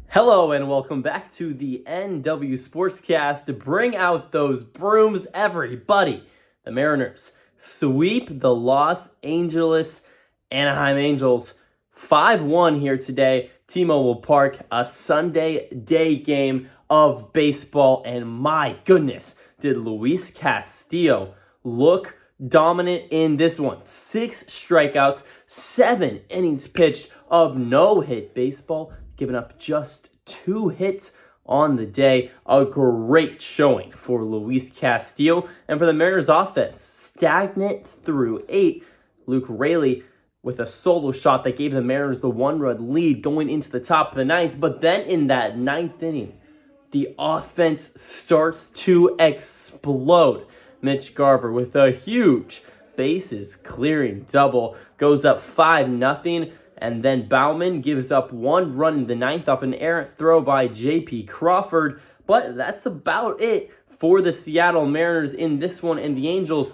Hello and welcome back to the NW Sportscast to bring out those brooms, everybody. The Mariners sweep the Los Angeles Anaheim Angels 5-1 here today. T-Mobile Park, a Sunday day game of baseball, and my goodness, did Luis Castillo look dominant in this one. 6 strikeouts, 7 innings pitched of no-hit baseball, giving up just 2 hits on the day. A great showing for Luis Castillo. And for the Mariners offense, stagnant through 8. Luke Raley with a solo shot that gave the Mariners the 1-run lead going into the top of the 9th. But then in that 9th inning, the offense starts to explode. Mitch Garver with a huge bases clearing double goes up 5-0. And then Bauman gives up 1 run in the 9th off an errant throw by J.P. Crawford. But that's about it for the Seattle Mariners in this one. And the Angels,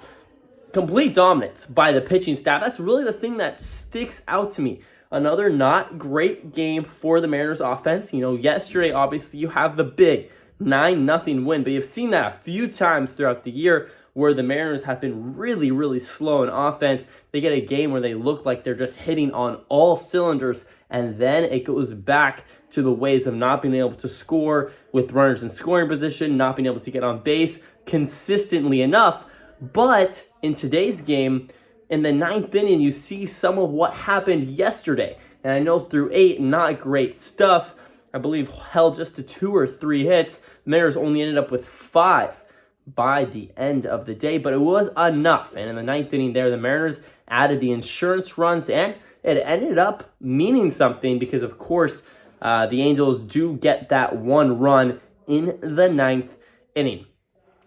complete dominance by the pitching staff. That's really the thing that sticks out to me. Another not great game for the Mariners offense. You know, yesterday, obviously, you have the big 9-0 win. But you've seen that a few times throughout the year where the Mariners have been really, really slow in offense. They get a game where they look like they're just hitting on all cylinders, and then it goes back to the ways of not being able to score with runners in scoring position, not being able to get on base consistently enough. But in today's game, in the 9th inning, you see some of what happened yesterday. And I know through 8, not great stuff. I believe held just to 2 or 3 hits. The Mariners only ended up with 5 by the end of the day, but it was enough. And in the 9th inning there, the Mariners added the insurance runs, and it ended up meaning something because, of course, the Angels do get that 1 run in the 9th inning.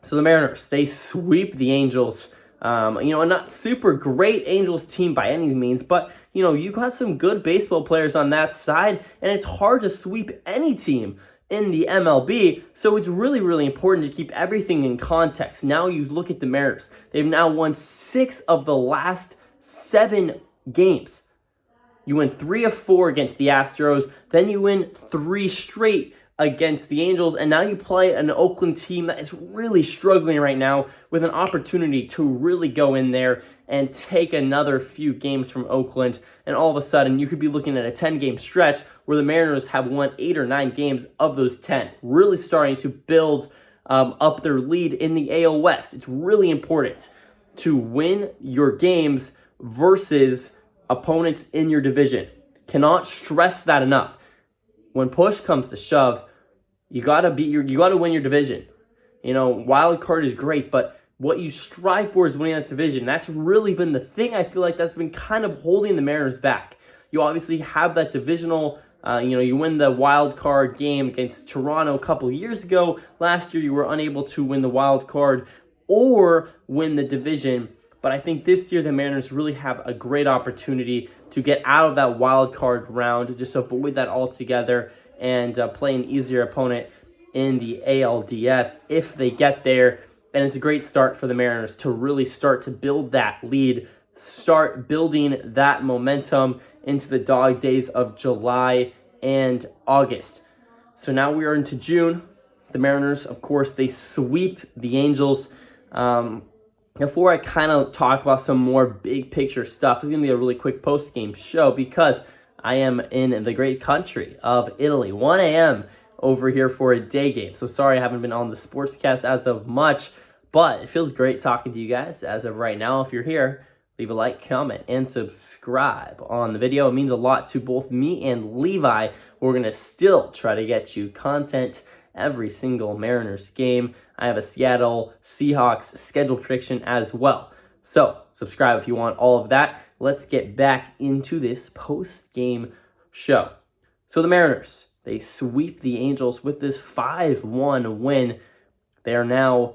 So the Mariners, they sweep the Angels. A not super great Angels team by any means, but, you got some good baseball players on that side, and it's hard to sweep any team in the MLB, so it's really, really important to keep everything in context. Now you look at the Mariners. They've now won 6 of the last 7 games. You win 3 of 4 against the Astros, then you win 3 straight against the Angels, and now you play an Oakland team that is really struggling right now with an opportunity to really go in there and take another few games from Oakland, and all of a sudden you could be looking at a 10-game stretch where the Mariners have won 8 or 9 games of those 10, really starting to build up their lead in the AL West. It's really important to win your games versus opponents in your division. Cannot stress that enough. When push comes to shove, you gotta win your division. Wild card is great, but what you strive for is winning that division. That's really been the thing. I feel like that's been kind of holding the Mariners back. You obviously have that divisional. You win the wild card game against Toronto a couple years ago. Last year, you were unable to win the wild card or win the division. But I think this year the Mariners really have a great opportunity to get out of that wild card round, just avoid that altogether, and play an easier opponent in the ALDS if they get there. And it's a great start for the Mariners to really start to build that lead, start building that momentum into the dog days of July and August. So now we are into June. The Mariners, of course, they sweep the Angels. Before I kind of talk about some more big picture stuff, it's going to be a really quick post-game show because I am in the great country of Italy. 1 a.m. over here for a day game. So sorry I haven't been on the Sportscast as of much, but it feels great talking to you guys as of right now. If you're here, leave a like, comment, and subscribe on the video. It means a lot to both me and Levi. We're going to still try to get you content every single Mariners game. I have a Seattle Seahawks schedule prediction as well. So subscribe if you want all of that. Let's get back into this post-game show. So the Mariners, they sweep the Angels with this 5-1 win. They are now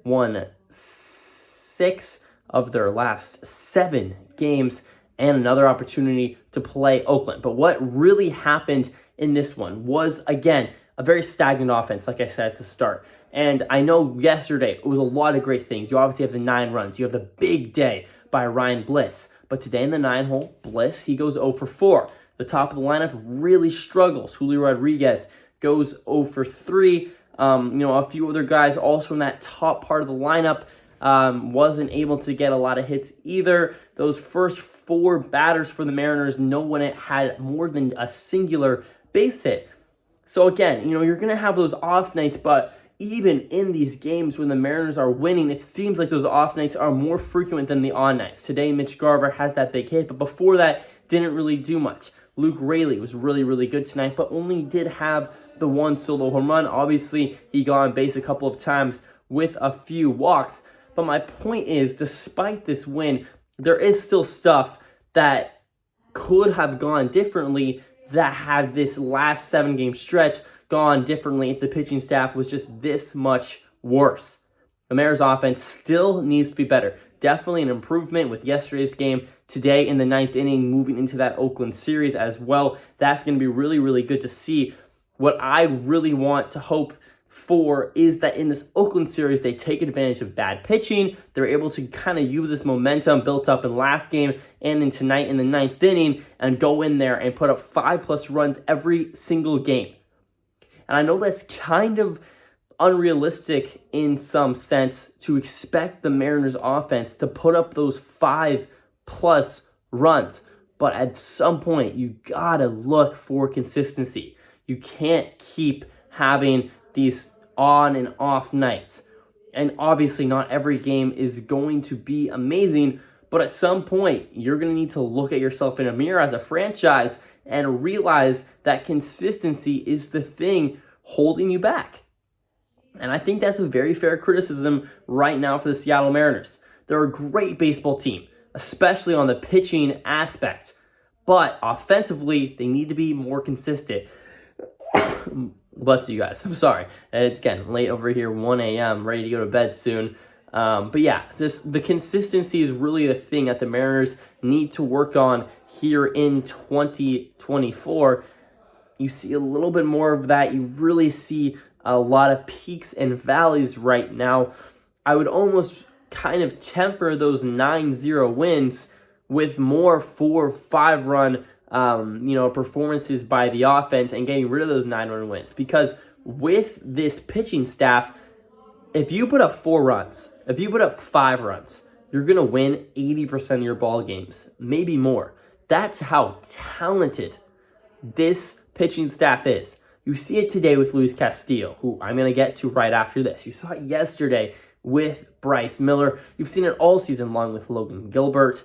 won 6 of their last 7 games and another opportunity to play Oakland. But what really happened in this one was, again, a very stagnant offense, like I said at the start. And I know yesterday it was a lot of great things. You obviously have the 9 runs. You have the big day by Ryan Bliss. But today in the 9-hole, Bliss, he goes 0 for 4. The top of the lineup really struggles. Julio Rodriguez goes 0 for 3. A few other guys also in that top part of the lineup wasn't able to get a lot of hits either. Those first 4 batters for the Mariners, no one had more than a singular base hit. So again, you're going to have those off nights, but even in these games when the Mariners are winning, it seems like those off nights are more frequent than the on nights. Today, Mitch Garver has that big hit, but before that, didn't really do much. Luke Raley was really, really good tonight, but only did have the 1 solo home run. Obviously, he got on base a couple of times with a few walks. But my point is, despite this win, there is still stuff that could have gone differently, that had this last 7-game stretch gone differently if the pitching staff was just this much worse. The Mariners offense still needs to be better. Definitely an improvement with yesterday's game. Today in the 9th inning, moving into that Oakland series as well. That's going to be really, really good to see. What I really want to hope for is that in this Oakland series, they take advantage of bad pitching. They're able to kind of use this momentum built up in last game and in tonight in the 9th inning and go in there and put up 5+ runs every single game. And I know that's kind of unrealistic in some sense to expect the Mariners offense to put up those 5+ runs. But at some point, you gotta look for consistency. You can't keep having these on and off nights. And obviously not every game is going to be amazing, but at some point you're going to need to look at yourself in a mirror as a franchise and realize that consistency is the thing holding you back. And I think that's a very fair criticism right now for the Seattle Mariners. They're a great baseball team, especially on the pitching aspect, but offensively they need to be more consistent. Bless you guys. I'm sorry. It's again late over here, 1 a.m., ready to go to bed soon. But yeah, just the consistency is really the thing that the Mariners need to work on here in 2024. You see a little bit more of that. You really see a lot of peaks and valleys right now. I would almost kind of temper those 9-0 wins with more 4-5 run performances by the offense and getting rid of those 9-run wins. Because with this pitching staff, if you put up 4 runs, if you put up 5 runs, you're going to win 80% of your ball games, maybe more. That's how talented this pitching staff is. You see it today with Luis Castillo, who I'm going to get to right after this. You saw it yesterday with Bryce Miller. You've seen it all season long with Logan Gilbert.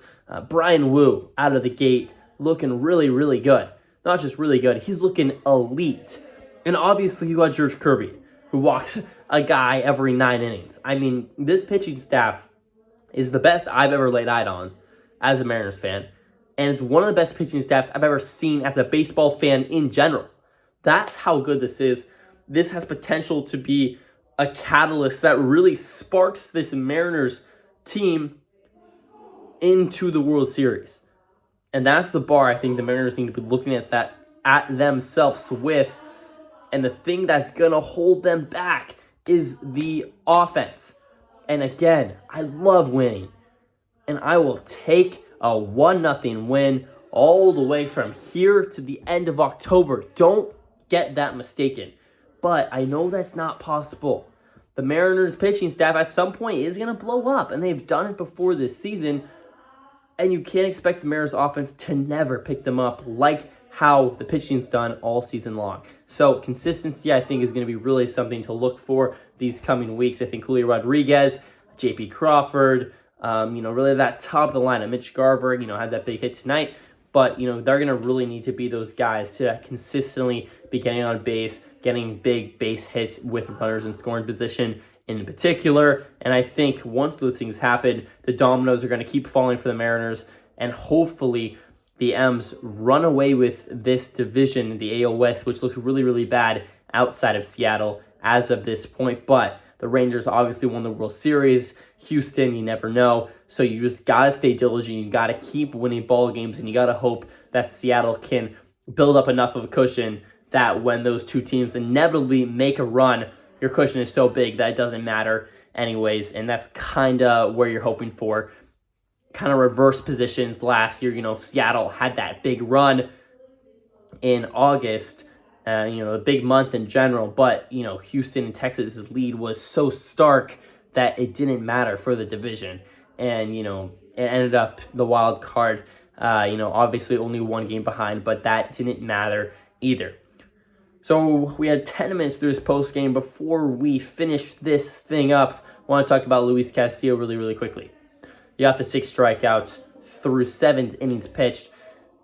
Brian Wu out of the gate, looking really, really good. Not just really good, he's looking elite. And obviously you got George Kirby, who walks a guy every 9 innings. I mean, this pitching staff is the best I've ever laid eyes on as a Mariners fan. And it's one of the best pitching staffs I've ever seen as a baseball fan in general. That's how good this is. This has potential to be a catalyst that really sparks this Mariners team into the World Series. And that's the bar I think the Mariners need to be looking at themselves with. And the thing that's going to hold them back is the offense. And again, I love winning. And I will take a 1-0 win all the way from here to the end of October. Don't get that mistaken. But I know that's not possible. The Mariners pitching staff at some point is going to blow up. And they've done it before this season. And you can't expect the Mariners offense to never pick them up like how the pitching's done all season long. So consistency, I think, is going to be really something to look for these coming weeks. I think Julio Rodriguez, J.P. Crawford, really that top of the lineup. Mitch Garver, had that big hit tonight. But, they're going to really need to be those guys to consistently be getting on base, getting big base hits with runners in scoring position in particular. And I think once those things happen, the dominoes are going to keep falling for the Mariners. And hopefully the M's run away with this division, the AL West, which looks really, really bad outside of Seattle as of this point. But the Rangers obviously won the World Series. Houston, you never know. So you just got to stay diligent. You got to keep winning ball games, and you got to hope that Seattle can build up enough of a cushion that when those two teams inevitably make a run, your cushion is so big that it doesn't matter anyways. And that's kind of where you're hoping for. Kind of reverse positions last year. Seattle had that big run. in August, the big month in general, but, Houston and Texas' lead was so stark that it didn't matter for the division. And, it ended up the wild card, obviously only one game behind, but that didn't matter either. So we had 10 minutes through this post game. Before we finish this thing up, I want to talk about Luis Castillo really, really quickly. He got the 6 strikeouts through 7 innings pitched.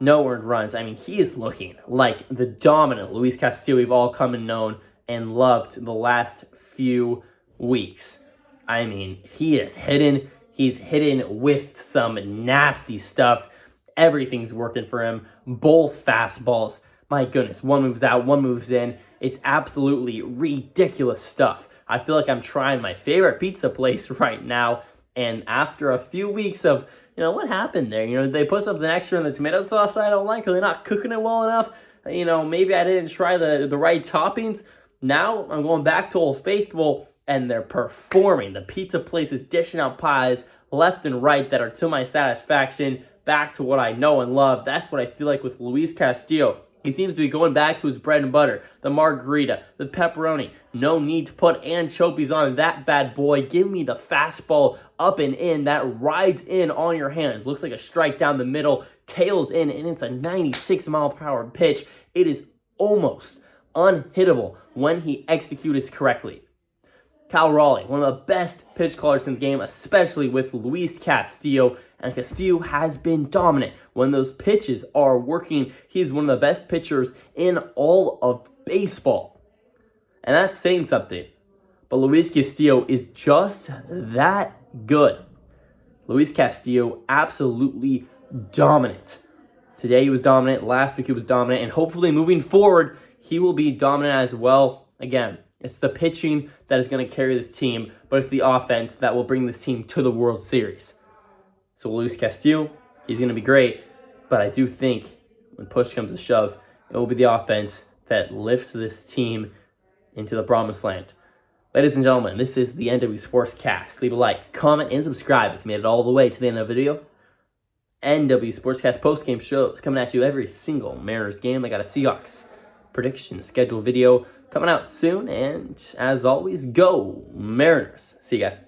No earned runs. I mean, he is looking like the dominant Luis Castillo we've all come and known and loved the last few weeks. I mean, he is hitting. He's hitting with some nasty stuff. Everything's working for him. Both fastballs. My goodness, one moves out, one moves in. It's absolutely ridiculous stuff. I feel like I'm trying my favorite pizza place right now. And after a few weeks of, what happened there? They put something extra in the tomato sauce I don't like, or they're not cooking it well enough. Maybe I didn't try the right toppings. Now I'm going back to Old Faithful, and they're performing. The pizza place is dishing out pies left and right that are to my satisfaction, back to what I know and love. That's what I feel like with Luis Castillo. He seems to be going back to his bread and butter, the margarita, the pepperoni. No need to put anchovies on that bad boy. Give me the fastball up and in that rides in on your hands. Looks like a strike down the middle, tails in, and it's a 96-mile-per-hour pitch. It is almost unhittable when he executes correctly. Cal Raleigh, one of the best pitch callers in the game, especially with Luis Castillo, and Castillo has been dominant. When those pitches are working, he's one of the best pitchers in all of baseball. And that's saying something. But Luis Castillo is just that good. Luis Castillo, absolutely dominant. Today he was dominant, last week he was dominant, and hopefully moving forward, he will be dominant as well. Again, it's the pitching that is going to carry this team, but it's the offense that will bring this team to the World Series. So Luis Castillo, he's going to be great, but I do think when push comes to shove, it will be the offense that lifts this team into the promised land. Ladies and gentlemen, this is the NW Sportscast. Leave a like, comment, and subscribe if you made it all the way to the end of the video. NW Sportscast postgame shows coming at you every single Mariners game. I got a Seahawks prediction schedule video coming out soon, and as always, go Mariners. See you guys.